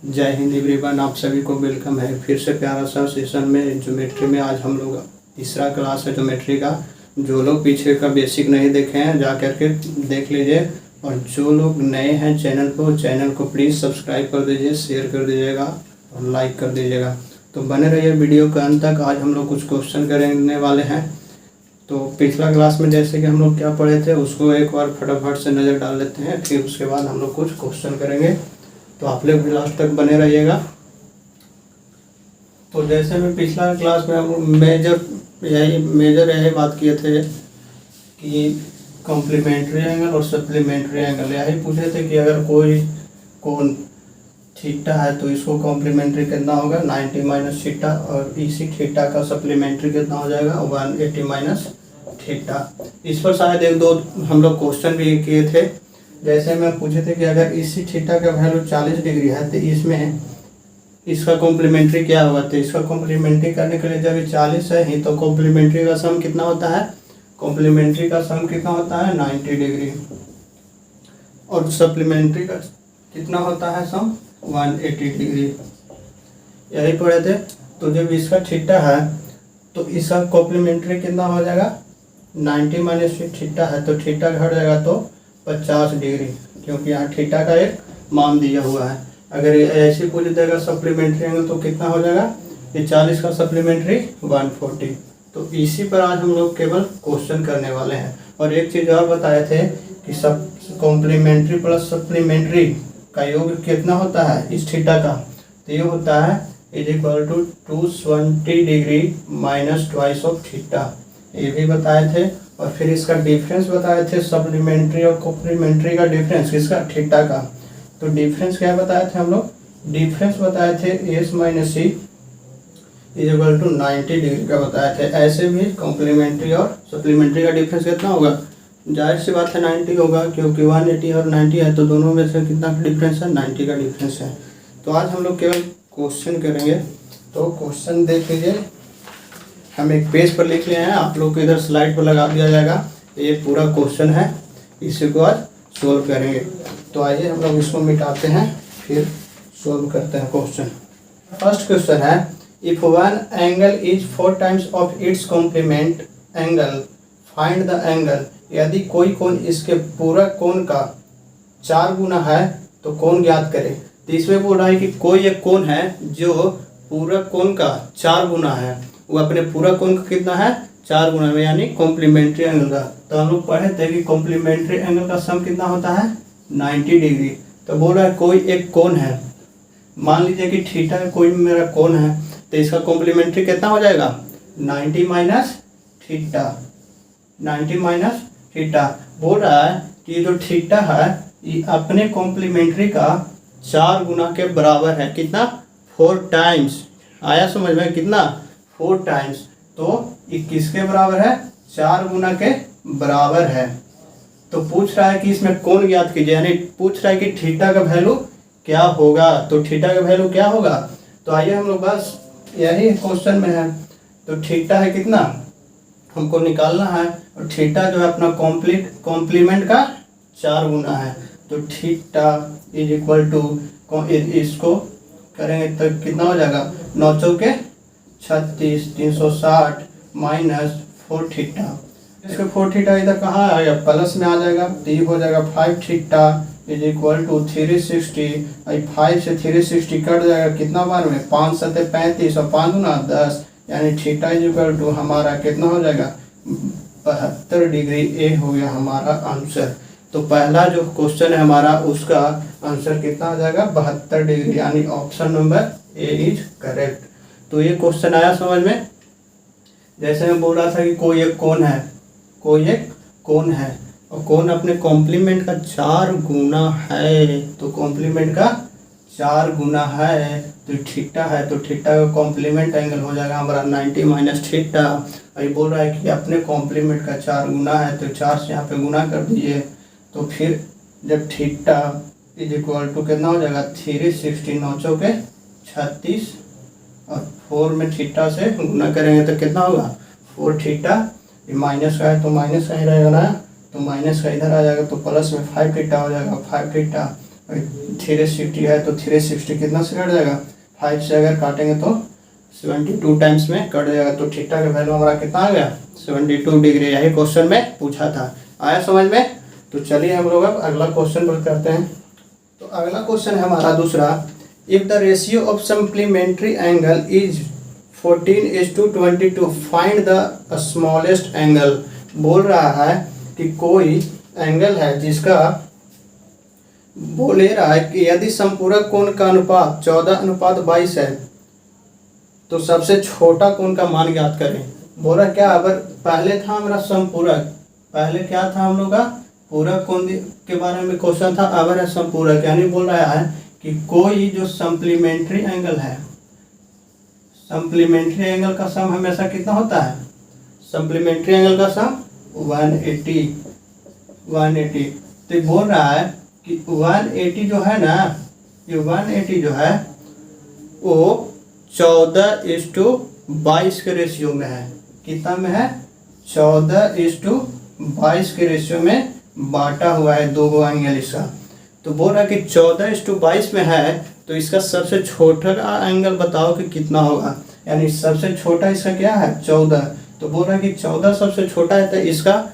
जय हिंद एवरीवन, आप सभी को वेलकम है फिर से प्यारा सा सेशन में ज्योमेट्री में। आज हम लोग तीसरा क्लास है ज्योमेट्री का। जो लोग पीछे का बेसिक नहीं देखे हैं जा करके देख लीजिए, और जो लोग नए हैं चैनल को प्लीज़ सब्सक्राइब कर दीजिए, शेयर कर दीजिएगा और लाइक कर दीजिएगा। तो बने रहिए वीडियो के अंत तक। आज हम लोग कुछ क्वेश्चन करने वाले हैं। तो पिछला क्लास में जैसे कि हम लोग क्या पढ़े थे उसको एक बार फटाफट से नज़र डाल लेते हैं, फिर उसके बाद हम लोग कुछ क्वेश्चन करेंगे। तो आप लोग भी लास्ट तक बने रहिएगा। तो जैसे मैं पिछला क्लास में हम मेजर यही बात किए थे कि कॉम्प्लीमेंट्री एंगल और सप्लीमेंट्री एंगल यही पूछे थे कि अगर कोई कोण थीटा है तो इसको कॉम्प्लीमेंट्री कितना होगा 90 माइनस थीटा, और इसी थीटा का सप्लीमेंट्री कितना हो जाएगा 180 माइनस थीटा। इस पर शायद एक दो हम लोग क्वेश्चन भी किए थे। जैसे मैं पूछे थे कि अगर इसी थीटा का वैल्यू 40 डिग्री है तो इसमें इसका कॉम्प्लीमेंट्री क्या होगा। तो इसका कॉम्प्लीमेंट्री करने के लिए जब ये 40 है ही तो कॉम्प्लीमेंट्री का सम कितना होता है, कॉम्प्लीमेंट्री का सम कितना होता है 90 डिग्री, और सप्लीमेंट्री का कितना होता है सम 180 डिग्री। यही पढ़े थे। तो जब इसका थीटा है तो इसका कॉम्प्लीमेंट्री कितना हो जाएगा 90 माइनस थीटा है तो थीटा घट जाएगा तो 50 डिग्री, क्योंकि यहाँ थीटा का एक मान दिया हुआ है। अगर ऐसे पूछ देगा सप्लीमेंट्री एंगल तो कितना हो जाएगा, ये 40 का सप्लीमेंट्री 140। तो इसी पर आज हम लोग केवल क्वेश्चन करने वाले हैं। और एक चीज़ और बताए थे कि सब कॉम्प्लीमेंट्री प्लस सप्लीमेंट्री का योग कितना होता है इस थीटा का, तो ये होता है is equal to 220 degree minus twice of theta, ये भी बताए थे। और फिर इसका डिफरेंस बताए थे सप्लीमेंट्री और कॉम्प्लीमेंट्री का डिफरेंस किसका, थीटा का। तो डिफरेंस क्या बताए थे हम लोग, डिफरेंस बताए थे S minus C is equal to 90 degree का बताए थे। ऐसे भी कॉम्प्लीमेंट्री और सप्लीमेंट्री का डिफरेंस कितना होगा, जाहिर सी बात है 90 होगा, क्योंकि 180 और 90 है तो दोनों में से कितना डिफरेंस है 90 का डिफरेंस है। तो आज हम लोग केवल क्वेश्चन करेंगे। तो क्वेश्चन देख लीजिए, हम एक पेज पर लिख लिए हैं, आप लोग को इधर स्लाइड पर लगा दिया जाएगा। ये पूरा क्वेश्चन है, इसी को आज सोल्व करेंगे। तो आइए हम लोग इसको मिटाते हैं फिर सोल्व करते हैं क्वेश्चन। फर्स्ट क्वेश्चन है if one angle is 4 times of its complement angle find the angle. यदि कोई कोण इसके पूरा कोण का 4 गुना है तो कोण ज्ञात करें। तो इसमें बोल रहा है कि कोई एक कोण है जो पूरा कोण का 4 गुना है, वो अपने पूरा कोण का कितना है 4 गुना में, यानी कॉम्प्लीमेंट्री एंगल का। तो हम लोग पढ़े थे कि कॉम्प्लीमेंट्री एंगल का सम कितना होता है 90 डिग्री। तो बोल रहा है कोई एक कोण है, मान लीजिए कि थीटा कोई मेरा कोण है, तो इसका कॉम्प्लीमेंट्री कितना हो जाएगा 90 माइनस थीटा, 90 माइनस थीटा। बोल रहा है कि जो थीटा है ये अपने कॉम्प्लीमेंट्री का 4 गुना के बराबर है। कितना 4 टाइम्स, आया समझ में, कितना 4 टाइम्स। तो ये किसके बराबर है 4 गुना के बराबर है। तो पूछ रहा है कि इसमें कोण ज्ञात कीजिए, यानी पूछ रहा है कि थीटा का वैल्यू क्या होगा। तो थीटा का वैल्यू क्या होगा, तो आइए हम लोग बस यही क्वेश्चन में है। तो थीटा है कितना हमको निकालना है, और थीटा जो है अपना कॉम्प्लीमेंट का 4 गुना है। तो थीटा इज इक्वल टू, इसको करेंगे तो कितना हो जाएगा 9 चौके 36, 360 माइनस 4 थीटा। इसका 4 थीटा इधर कहाँ आएगा, प्लस में आ जाएगा, तो ये हो जाएगा 5 थीटा इज इक्वल टू 360। 5 से 360 कट जाएगा, कितना बार में 5 7 35 और 5 गुना 10, यानी थीटा इज इक्वल टू हमारा कितना हो जाएगा 72 डिग्री। ए हो गया हमारा आंसर। तो पहला जो क्वेश्चन है हमारा उसका आंसर कितना आ जाएगा 72 डिग्री, यानी option number A is correct. तो ये क्वेश्चन आया समझ में। जैसे मैं बोल रहा था कि कोई एक कोण है, कोई एक कोण है और कोण अपने कॉम्प्लीमेंट का 4 गुना है। तो कॉम्प्लीमेंट का 4 गुना है तो थीटा है, तो थीटा का कॉम्प्लीमेंट एंगल हो जाएगा हमारा 90 माइनस थीटा। और ये बोल रहा है कि अपने कॉम्प्लीमेंट का 4 गुना है, तो 4 से यहाँ पे गुना कर दीजिए। तो फिर जब थीटा इज इक्वल टू कितना हो जाएगा 360, 9 चौके 36, और 4 में थीटा से गुना करेंगे तो कितना होगा 4 थीटा। ये माइनस का है तो माइनस का ही रहेगा ना, तो माइनस का इधर आ जाएगा तो प्लस में 5 थीटा हो जाएगा, 5 थीटा 360 है तो 360 कितना से कट जाएगा, 5 से अगर काटेंगे तो 72 टाइम्स में कट जाएगा। तो थीटा का वैल्यू हमारा कितना आ गया, 72 डिग्री। यही क्वेश्चन में पूछा था। आया समझ में? तो चलिए हम लोग अब अगला क्वेश्चन पर करते हैं। तो अगला क्वेश्चन है हमारा दूसरा, if the ratio of supplementary angle is 14:22 find the smallest angle. बोल रहा है कि कोई एंगल है जिसका बोले रहा है कि यदि संपूरक कोण का अनुपात 14:22 है तो सबसे छोटा कोण का मान ज्ञात करें। बोला क्या, अगर पहले था हमारा संपूरक, पहले क्या था हम लोग का पूरक कोण के बारे में क्वेश्चन था, अब है संपूरक। यानी बोल रहा है कि कोई जो सप्लीमेंट्री एंगल है, सप्लीमेंट्री एंगल का सम हमेशा कितना होता है, सप्लीमेंट्री एंगल का सम 180। तो बोल रहा है कि 180 जो है ना, ये 180 जो है वो 14:22 के रेशियो में है। कितना में है, 14:22 के रेशियो में बांटा हुआ है दो एंगल इसका। तो बोल रहा है कि 14:22 में है तो इसका सबसे छोटा एंगल बताओ कि कितना होगा। यानी सबसे छोटा इसका क्या है, 14। तो बोल रहा है कि 14 सबसे छोटा है, तो इसका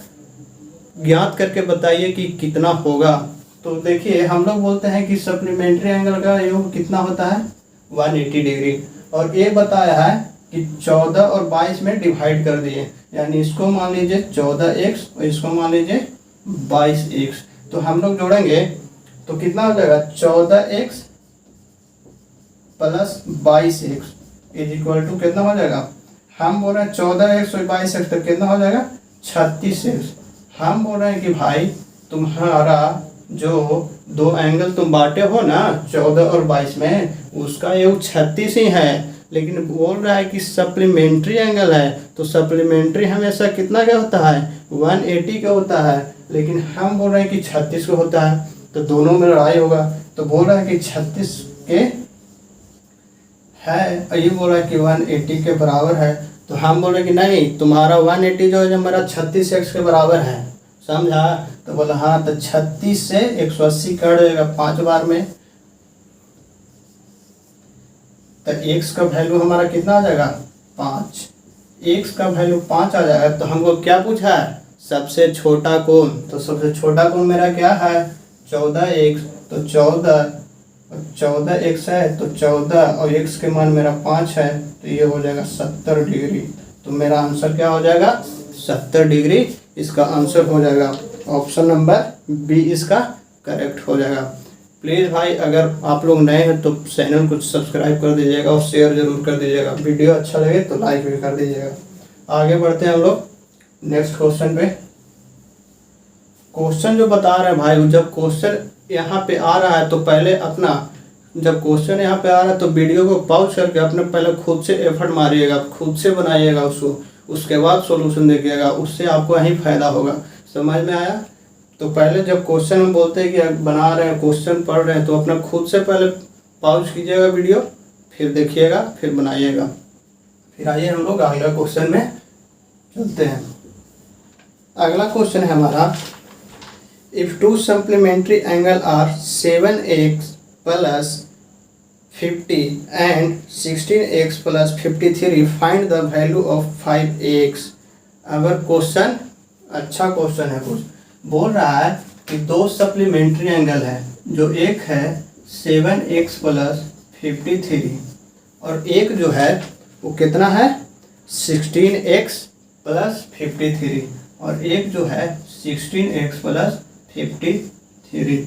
ज्ञात करके बताइए कि कितना होगा। तो देखिए हम लोग बोलते हैं कि सप्लीमेंट्री एंगल का योग कितना होता है, 180 डिग्री। और ये बताया है कि 14 और 22 में डिवाइड कर दिए, यानी इसको मान लीजिए 14x और इसको मान लीजिए 22x। तो हम लोग जोड़ेंगे तो कितना हो जाएगा, 14x plus 22x is equal to कितना हो जाएगा, हम बोल रहे हैं 14x और 22x तो कितना हो जाएगा, 36x। हम बोल रहे हैं कि भाई तुम्हारा जो दो एंगल तुम बांटे हो ना 14 और 22 में, उसका योग 36 ही है। लेकिन बोल रहा है कि सप्लीमेंट्री एंगल है तो सप्लीमेंट्री हमेशा कितना का होता है, 180 का होता है। लेकिन हम बोल रहे हैं कि 36 का होता है, तो दोनों में लड़ाई होगा। तो बोल रहा है कि 36 के है और ये बोल रहा है कि 180 के बराबर है। तो हम बोल रहे हैं कि नहीं, तुम्हारा 180 जो है मेरा 36x के बराबर है, समझा। तो बोला हाँ, तो 36 से 180 कट जाएगा 5 बार में, तो x का वैल्यू हमारा कितना आ जाएगा, 5। x का वैल्यू 5 आ जाएगा। तो हमको क्या पूछा है, सबसे छोटा कोण। तो सबसे छोटा कोण मेरा क्या है, 14x। तो 14x है तो 14 और x के मान मेरा 5 है, तो ये हो जाएगा 70 डिग्री। तो मेरा आंसर क्या हो जाएगा, 70 डिग्री इसका आंसर हो जाएगा। ऑप्शन नंबर बी इसका करेक्ट हो जाएगा। प्लीज़ भाई अगर आप लोग नए हैं तो चैनल को सब्सक्राइब कर दीजिएगा और शेयर जरूर कर दीजिएगा। वीडियो अच्छा लगे तो लाइक भी कर दीजिएगा। आगे बढ़ते हैं हम लोग नेक्स्ट क्वेश्चन पे। क्वेश्चन जो बता रहे हैं भाई, जब क्वेश्चन यहाँ पे आ रहा है तो पहले अपना, जब क्वेश्चन यहाँ पे आ रहा है तो वीडियो को पॉज करके अपने पहले खुद से एफर्ट मारिएगा, खुद से बनाइएगा उसको, उसके बाद सॉल्यूशन देखिएगा, उससे आपको यही फायदा होगा। समझ में आया? तो पहले जब क्वेश्चन हम बोलते हैं कि बना रहे हैं, क्वेश्चन पढ़ रहे हैं, तो अपना खुद से पहले पॉज कीजिएगा वीडियो, फिर देखिएगा, फिर बनाइएगा। फिर आइए हम लोग अगला क्वेश्चन में चलते हैं। अगला क्वेश्चन है हमारा, if two supplementary angle are 7x plus 50 and 16x plus 53 find the value of 5x। अगर क्वेश्चन अच्छा क्वेश्चन है, कुछ बोल रहा है कि दो सप्लीमेंट्री एंगल है, जो एक है 7x प्लस 53 और एक जो है वो कितना है 16x प्लस 53 और एक जो है 16x प्लस 53।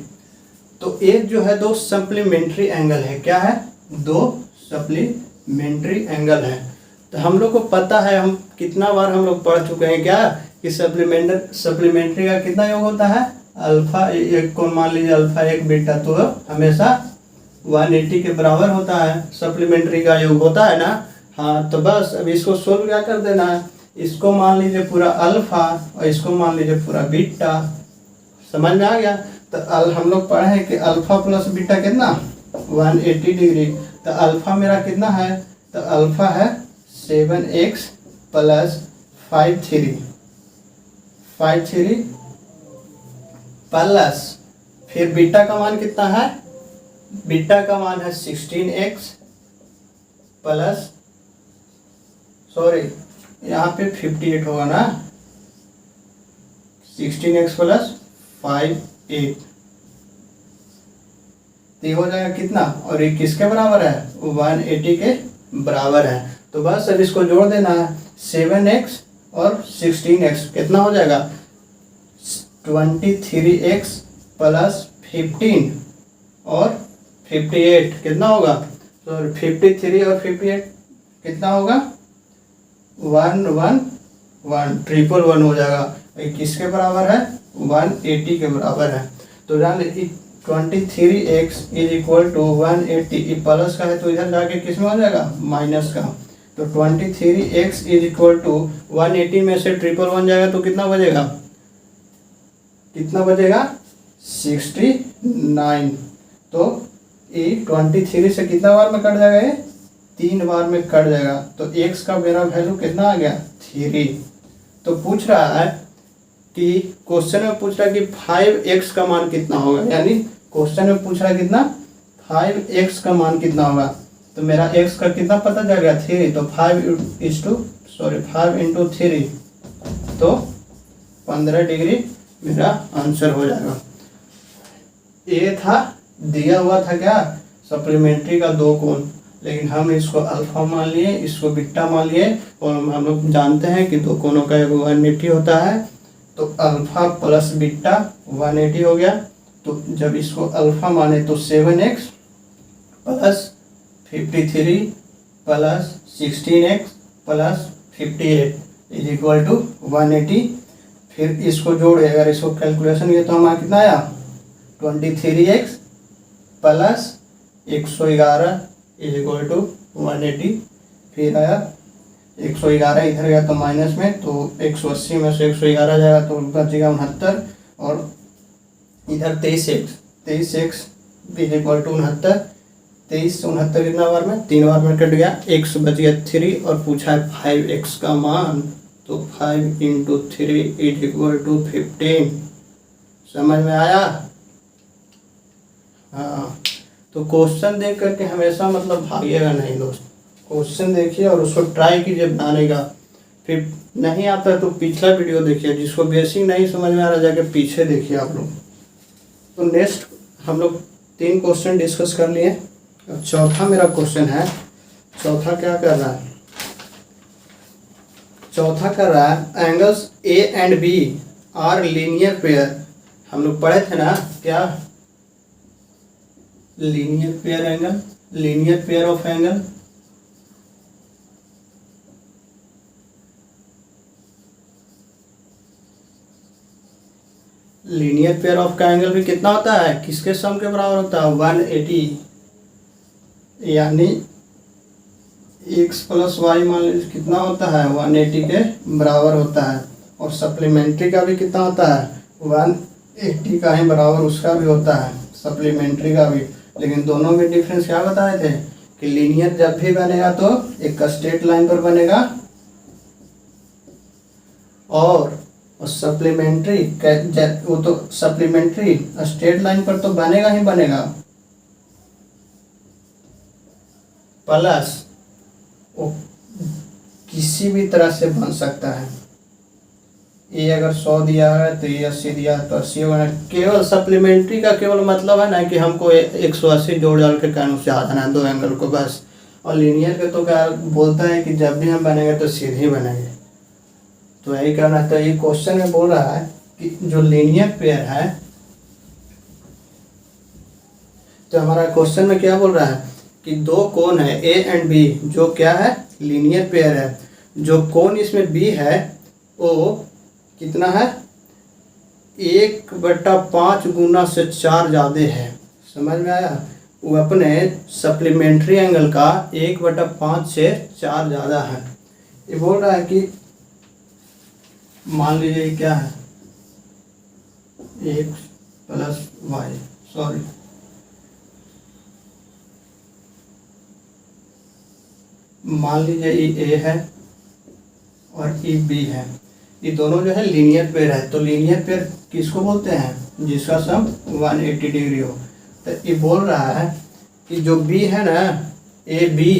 तो एक जो है दो सप्लीमेंट्री एंगल है, क्या है, दो सप्लीमेंट्री एंगल है। तो हम लोग को पता है, हम कितना बार हम लोग पढ़ चुके हैं क्या, कि सप्लीमेंट्री का कितना योग होता है, अल्फा एक को मान लीजिए अल्फा एक बीटा, तो हमेशा 180 के बराबर होता है सप्लीमेंट्री का योग होता है ना। हाँ, तो बस अब इसको सोल्व क्या कर देना है, इसको मान लीजिए पूरा अल्फा और इसको मान लीजिए पूरा बीटा। समझ में आ गया? तो हम लोग पढ़े हैं कि अल्फा प्लस बीटा कितना 180 डिग्री। तो अल्फा मेरा कितना है, तो अल्फा है 7x प्लस 53 प्लस फिर बीटा का मान कितना है बीटा का मान है 16x प्लस, सॉरी यहाँ पे 58 होगा ना, 16x प्लस 58, ये हो जाएगा कितना, और ये किसके बराबर है, 180 के बराबर है। तो बस अब इसको जोड़ देना है, 7x और 16x कितना हो जाएगा, 23x प्लस 15 और 58 कितना होगा, सॉरी 53 और 58 कितना होगा, 111 हो जाएगा। ये किसके बराबर है, 180 के बराबर है। तो जान 23x is equal to 180, plus का है तो इधर जाके किस में हो जाएगा, माइनस का। तो 23x इज इक्वल टू 180 में से 111 जाएगा तो कितना बचेगा, कितना बचेगा, 69। तो ये 23 से कितना बार में कट जाएगा, ये 3 बार में कट जाएगा। तो x का मेरा वैल्यू कितना आ गया, 3। तो पूछ रहा है कि क्वेश्चन में पूछ रहा है कि 5x का मान कितना होगा, यानी क्वेश्चन में पूछ रहा है कितना, 5x का मान कितना होगा। तो मेरा x का कितना पता चल गया, 3। तो 5 इंटू 3 तो 15 डिग्री मेरा आंसर हो जाएगा। ये था दिया हुआ था क्या, सप्लीमेंट्री का 2 कोण, लेकिन हम इसको अल्फा मान लिए, इसको बीटा मान लिए, और हम लोग जानते हैं कि 2 कोणों का 180 होता है। तो अल्फा प्लस बीटा 180 हो गया। तो जब इसको अल्फा माने तो 7x plus 53 plus 16x plus 58 is equal to 180। फिर इसको जोड़े, अगर इसको कैलकुलेशन किया तो हमारा कितना आया, 23x plus 111 is equal to 180। फिर आया 111 इधर गया तो माइनस में, तो 180 में से 111 जाएगा तो बचेगा 69, और इधर 23x इज इक्वल टू 69। 69 कितना बार में, 3 बार में कट गया, x बच गया 3, और पूछा है 5x का मान, तो 5 इंटू 3 इज इक्वल टू 15। समझ में आया। हाँ, तो क्वेश्चन देख करके हमेशा मतलब भागिएगा नहीं दोस्त, क्वेश्चन देखिए और उसको ट्राई कीजिए बनाने का। फिर नहीं आता तो पिछला वीडियो देखिए, जिसको बेसिक नहीं समझ में आ रहा जाके पीछे देखिए आप लोग। तो नेक्स्ट हम लोग 3 क्वेश्चन डिस्कस कर लिए। अब चौथा मेरा क्वेश्चन है, चौथा क्या कर रहा है, चौथा कर रहा है angles A and B are linear pair. हम लोग पढ़े थे ना क्या, linear pair angle, linear pair of angle. Linear pair of का एंगल भी कितना होता है, किसके सम के बराबर होता है, 180, यानी x प्लस वाई मान लीजिए कितना होता है, 180 के बराबर होता है। और सप्लीमेंट्री का भी कितना होता है, 180 का ही बराबर उसका भी होता है, सप्लीमेंट्री का भी। लेकिन दोनों में डिफरेंस क्या बताए थे कि लीनियर जब भी बनेगा तो एक स्ट्रेट लाइन पर बनेगा, और सप्लीमेंट्री वो तो सप्लीमेंट्री स्ट्रेट लाइन पर तो बनेगा ही बनेगा, प्लस वो किसी भी तरह से बन सकता है। ये अगर 100 दिया है तो ये 80 दिया है तो 80 होगा। केवल सप्लीमेंट्री का केवल मतलब है ना कि हमको 180 जोड़ डाल के कैन से आ जाना है 2 एंगल को बस। और लीनियर के तो क्या बोलता है कि जब भी हम बनेंगे तो सीधे बनेंगे, तो यही करना है। तो ये क्वेश्चन में बोल रहा है कि जो लीनियर पेयर है, तो हमारा क्वेश्चन में क्या बोल रहा है कि 2 कोण है ए एंड बी, जो क्या है, लीनियर पेयर है। जो कोण इसमें बी है वो कितना है, 1/5 गुना से 4 ज़्यादा है। समझ में आया। वो अपने सप्लीमेंट्री एंगल का 1/5 से 4 ज़्यादा है। ये बोल रहा है कि मान लीजिए क्या है, x प्लस वाई, सॉरी मान लीजिए ये ए है और ये बी है। ये दोनों जो है लीनियर पेयर है। तो लीनियर पेयर किसको बोलते हैं, जिसका सम 180 डिग्री हो। तो ये बोल रहा है कि जो बी है ना, ए बी,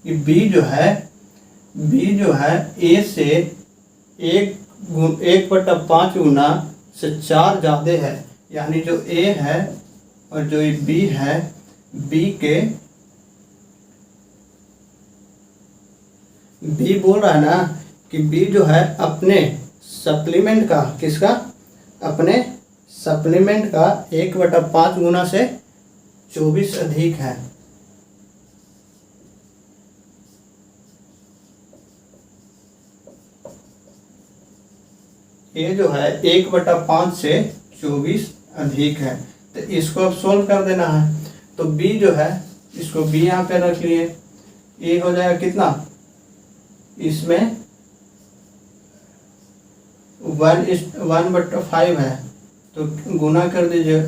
ये बी जो है ए से 1/5 गुना से 4 ज़्यादा है। यानी जो ए है और जो ये बी है, बी बोल रहा है ना कि बी जो है अपने सप्लीमेंट का, किसका, अपने सप्लीमेंट का 1/5 गुना से 24 अधिक है। ये जो है 1/5 से 24 अधिक है। तो इसको अब सोल्व कर देना है। तो b जो है, इसको b यहाँ पे रख लिए, ये हो जाएगा कितना, इसमें 1/5 है तो गुना कर दीजिए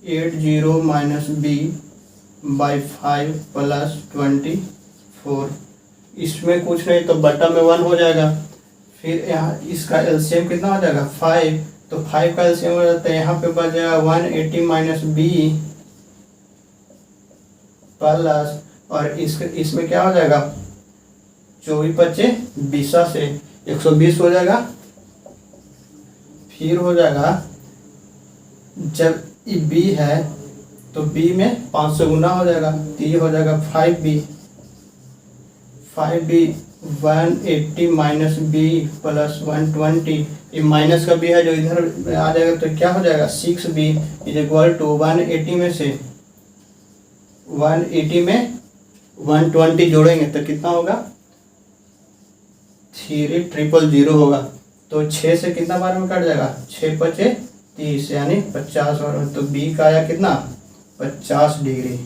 180 माइनस b बाई 5 प्लस 24। इसमें कुछ नहीं तो बटा में 1 हो जाएगा। फिर यहाँ इसका एलसीएम कितना हो जाएगा 5, तो 5 का एलसीएम हो जाता है, यहाँ पे बच जाएगा 180 माइनस बी प्लस, और इसमें क्या हो जाएगा 24/25 से 120 हो जाएगा। फिर हो जाएगा जब ये बी है तो बी में 500 गुना हो जाएगा, तो ये हो जाएगा 5b 180 माइनस बी प्लस 120, ये माइनस का बी है जो इधर आ जाएगा, तो क्या हो जाएगा 6b इज इक्वल टू 180 में से 180 में 120 जोड़ेंगे तो कितना होगा 3000 होगा। तो 6 से कितना बार में कट जाएगा 6×5 = 30 यानी 50 बार में। तो बी का आया कितना 50 डिग्री।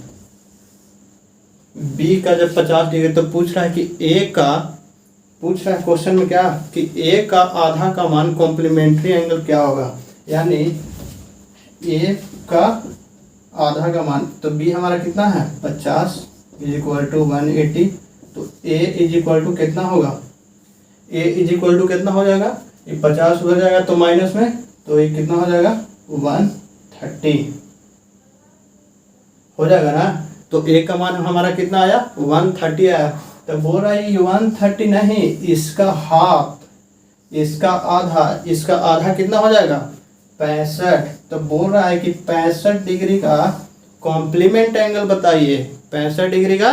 बी का जब 50 डिग्री तो पूछ रहा है कि ए का, पूछ रहा है क्वेश्चन में क्या कि ए का आधा का मान कॉम्प्लीमेंट्री एंगल क्या होगा, यानी ए का आधा का मान। तो बी हमारा कितना है 50 इज इक्वल टू 180, तो ए इज इक्वल टू कितना होगा, ए इज इक्वल टू कितना हो जाएगा, ये 50 हो जाएगा तो माइनस में, तो ये कितना हो जाएगा 130 हो जाएगा ना। तो ए का मान हमारा कितना आया 130 आया। तो बोल रहा है 130 नहीं, इसका हाफ, इसका आधा कितना हो जाएगा 65। तो बोल रहा है कि 65 डिग्री का कॉम्प्लीमेंट एंगल बताइए, 65 डिग्री का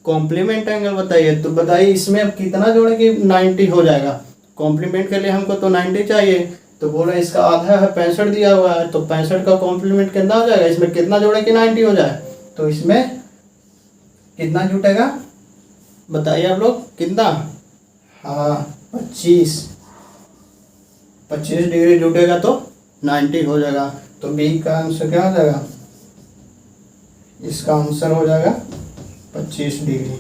कॉम्प्लीमेंट एंगल बताइए। तो बताइए इसमें अब कितना जोड़े कि 90 हो जाएगा। कॉम्प्लीमेंट के लिए हमको तो 90 चाहिए, तो बोल रहा है इसका आधा है 65 दिया हुआ है, तो 65 का कॉम्प्लीमेंट कितना हो जाएगा, इसमें कितना जोड़े कि 90 हो जाए। तो इसमें कितना जुटेगा बताइए आप लोग कितना, हाँ 25 डिग्री जुटेगा तो 90 हो जाएगा। तो बी का आंसर क्या हो जाएगा, इसका आंसर हो जाएगा 25 डिग्री।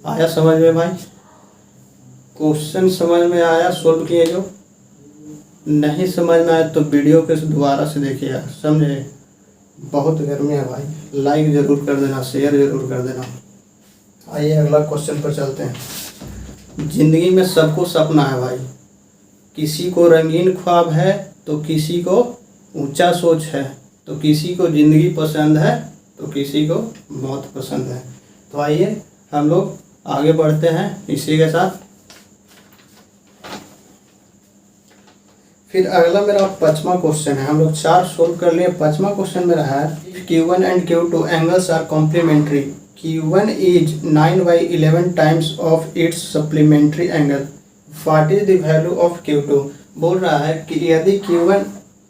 आया समझ में भाई, क्वेश्चन समझ में आया, सोल्व किए। जो नहीं समझ में आया तो वीडियो के दोबारा से देखिएगा, समझे। बहुत गर्मी है भाई, लाइक जरूर कर देना, शेयर जरूर कर देना। आइए अगला क्वेश्चन पर चलते हैं। जिंदगी में सबको सपना है भाई, किसी को रंगीन ख्वाब है तो किसी को ऊंचा सोच है, तो किसी को जिंदगी पसंद है तो किसी को मौत पसंद है। तो आइए हम लोग आगे बढ़ते हैं इसी के साथ। फिर अगला मेरा 5वां क्वेश्चन है, हम लोग 4 सोल्व कर लिए। 5वां क्वेश्चन मेरा है Q1 and Q2 angles are complementary, Q1 is 9/11 times of its supplementary angle, what is the value of Q2। बोल रहा है कि यदि Q1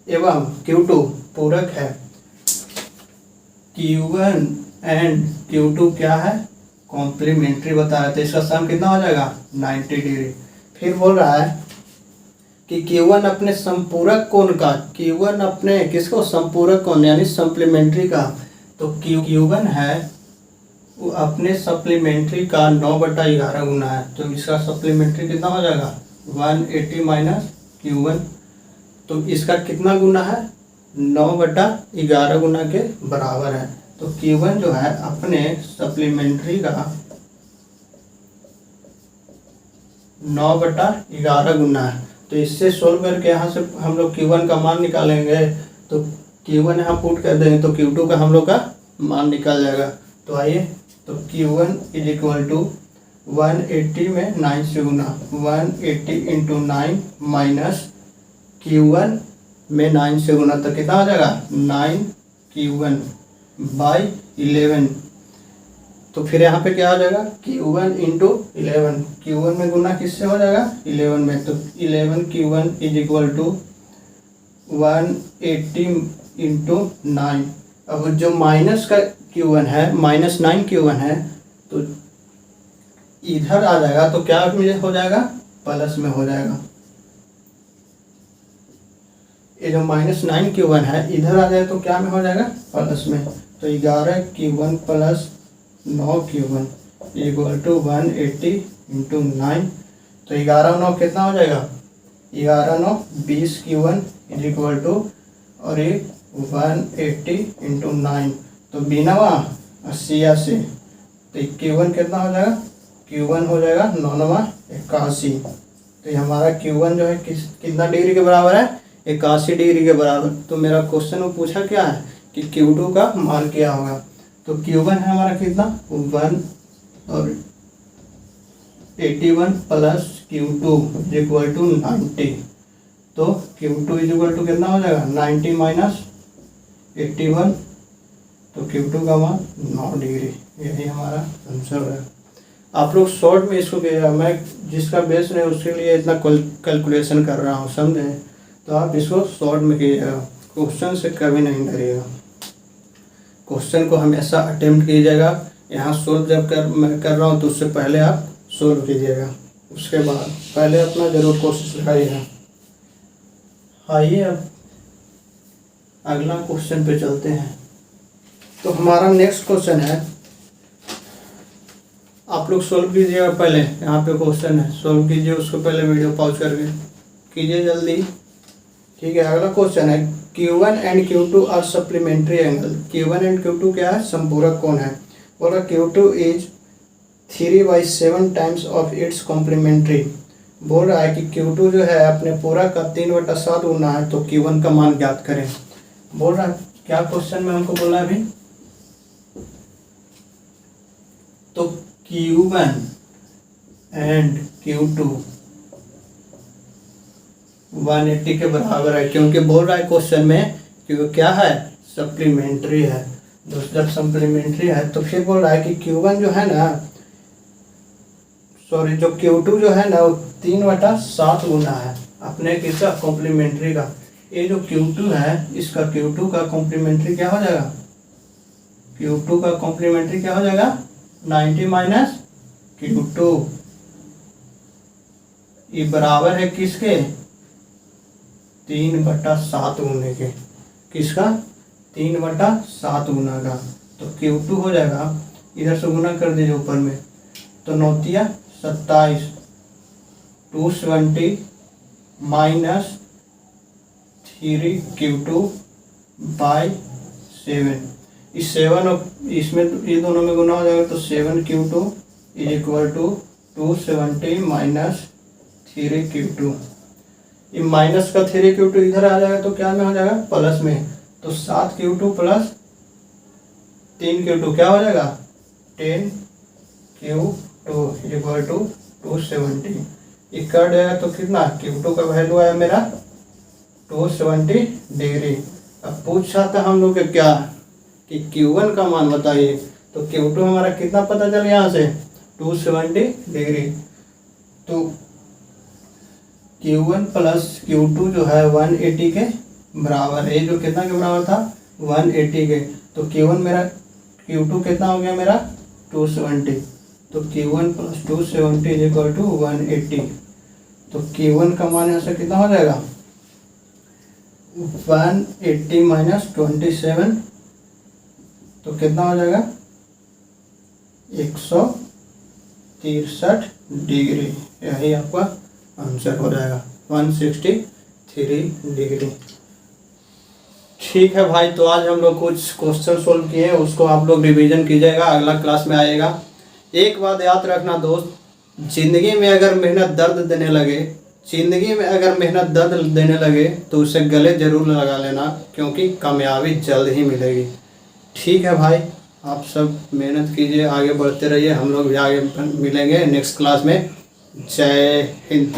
एवं Q2 पूरक है, Q1 एंड Q2 क्या है कॉम्प्लीमेंट्री बताया, तो इसका सम कितना हो जाएगा 90 डिग्री। फिर बोल रहा है कि Q1 अपने संपूरक कोण का, Q1 अपने किसको संपूरक कोण यानी सप्लीमेंट्री का, तो Q1 है वो अपने सप्लीमेंट्री का 9/11 गुना है, तो इसका सप्लीमेंट्री कितना हो जाएगा 180 माइनस Q1, तो इसका कितना गुना है 9/11 गुना के बराबर है। तो Q1 जो है अपने सप्लीमेंट्री का 9/11 गुना है। तो इससे सोल्व करके यहाँ से हम लोग Q1 का मान निकालेंगे, तो Q1 यहाँ पुट कर देंगे तो Q2 का हम लोग का मान निकल जाएगा। तो आइए, तो Q1 इज इक्वल टू 180 में 9 से गुना, 180 इंटू 9 माइनस Q1 में 9 से गुना, तो कितना हो जाएगा 9Q1 बाई 11। तो फिर यहाँ पे क्या हो जाएगा Q1 इंटू 11, Q1 में गुना किससे हो जाएगा 11 में, तो 11Q1 is equal to 180 into 9। अब जो माइनस का Q1 है, माइनस 9Q1 है, तो इधर आ जाएगा तो क्या में हो जाएगा प्लस में हो जाएगा। ये जो माइनस 9Q1 है इधर आ जाएगा तो क्या में हो जाएगा प्लस में। तो 11Q1 plus 9Q1 equal to 180 into 9। तो 11 9 कितना हो जाएगा 11 9 20Q1 इज इक्वल टू, और ये 180 इंटू 9, तो 9 80 80, तो Q1 कितना हो जाएगा Q1 हो जाएगा 9 9 81। तो ये हमारा Q1 जो है कितना डिग्री के बराबर है 81 डिग्री के बराबर। तो मेरा क्वेश्चन में पूछा क्या है कि Q2 का मान क्या होगा। तो Q1 है हमारा कितना 1 और 81 plus Q2 is equal to 90। तो Q2 इज इक्वल टू कितना हो जाएगा 90 माइनस 81, तो Q2 का मान 9 डिग्री। यही हमारा आंसर है। आप लोग शॉर्ट में इसको किया, मैं जिसका बेस नहीं उसके लिए इतना कैलकुलेशन कर रहा हूँ, समझे। तो आप इसको शॉर्ट में कीजिएगा, क्वेश्चन से कभी नहीं डरिएगा। क्वेश्चन को हमेशा अटेम्प्ट कीजिएगा। यहाँ सोल्व जब मैं कर रहा हूँ तो उससे पहले आप सोल्व कीजिएगा, उसके बाद पहले अपना ज़रूर कोशिश लगाइएगा। आइए अब अगला क्वेश्चन पे चलते हैं। तो हमारा नेक्स्ट क्वेश्चन है, आप लोग सोल्व कीजिएगा। पहले यहाँ पे क्वेश्चन है, सोल्व कीजिए, उसको पहले वीडियो पॉज करके कीजिए जल्दी, ठीक है। अगला क्वेश्चन है Q1 and Q2 are supplementary angle. Q1 and Q2 क्या है संपूरक कोण है। बोला Q2 is 3/7 times of its complementary. बोल रहा है कि Q2 जो है अपने पूरा का 3/7 गुना है, तो Q1 का मान ज्ञात करें। बोल रहा है क्या क्वेश्चन में हमको बोला अभी, तो Q1 एंड Q2 180 के बराबर है, क्योंकि बोल रहा है क्वेश्चन में कि क्या है सप्लीमेंट्री है। जब सप्लीमेंट्री है तो फिर बोल रहा है कि Q1 जो है ना, सॉरी, जो Q2 जो है ना वो 3/7 गुना है अपने किसका कॉम्प्लीमेंट्री का। ये जो Q2 है इसका Q2 का कॉम्प्लीमेंट्री क्या हो जाएगा, Q2 का कॉम्प्लीमेंट्री क्या हो जाएगा 90 माइनस Q2, ये बराबर है किसके 3/7 गुने के, किसका 3/7 गुना का। तो Q2 हो जाएगा, इधर से गुना कर दीजिए ऊपर में, तो 9 × 27 270 माइनस 3Q2 बाई 7। इस 7 और इसमें ये दोनों में गुना हो जाएगा, तो 7Q2 is equal to 270 minus 3Q2। ये माइनस का 3Q2 इधर आ जाएगा तो क्या में हो जाएगा प्लस में, तो 7Q2 प्लस 3Q2 क्या हो जाएगा 10Q2 इक्वल टू 270। ये कट जाएगा तो कितना Q2 का वैल्यू आया मेरा 270 डिग्री। अब पूछा था हम लोग क्या कि Q1 का मान बताइए, तो Q2 हमारा कितना पता चल यहाँ से 270 डिग्री। तो Q1 प्लस Q2 जो है 180 के बराबर है, जो कितना के बराबर था 180 के। तो Q1 मेरा Q2 कितना हो गया मेरा 270, तो Q1 plus 270 is equal to 180। तो Q1 का मान यहाँ से कितना हो जाएगा 180 माइनस 27, तो कितना हो जाएगा 163 डिग्री। यही आपका आंसर हो जाएगा 163 डिग्री। ठीक है भाई, तो आज हम लोग कुछ क्वेश्चन सोल्व किए, उसको आप लोग रिवीजन कीजिएगा, अगला क्लास में आएगा। एक बात याद रखना दोस्त, जिंदगी में अगर मेहनत दर्द देने लगे ज़िंदगी में अगर मेहनत दर्द देने लगे तो उसे गले ज़रूर लगा लेना, क्योंकि कामयाबी जल्द ही मिलेगी। ठीक है भाई, आप सब मेहनत कीजिए, आगे बढ़ते रहिए, हम लोग भी आगे मिलेंगे नेक्स्ट क्लास में। जय हिंद।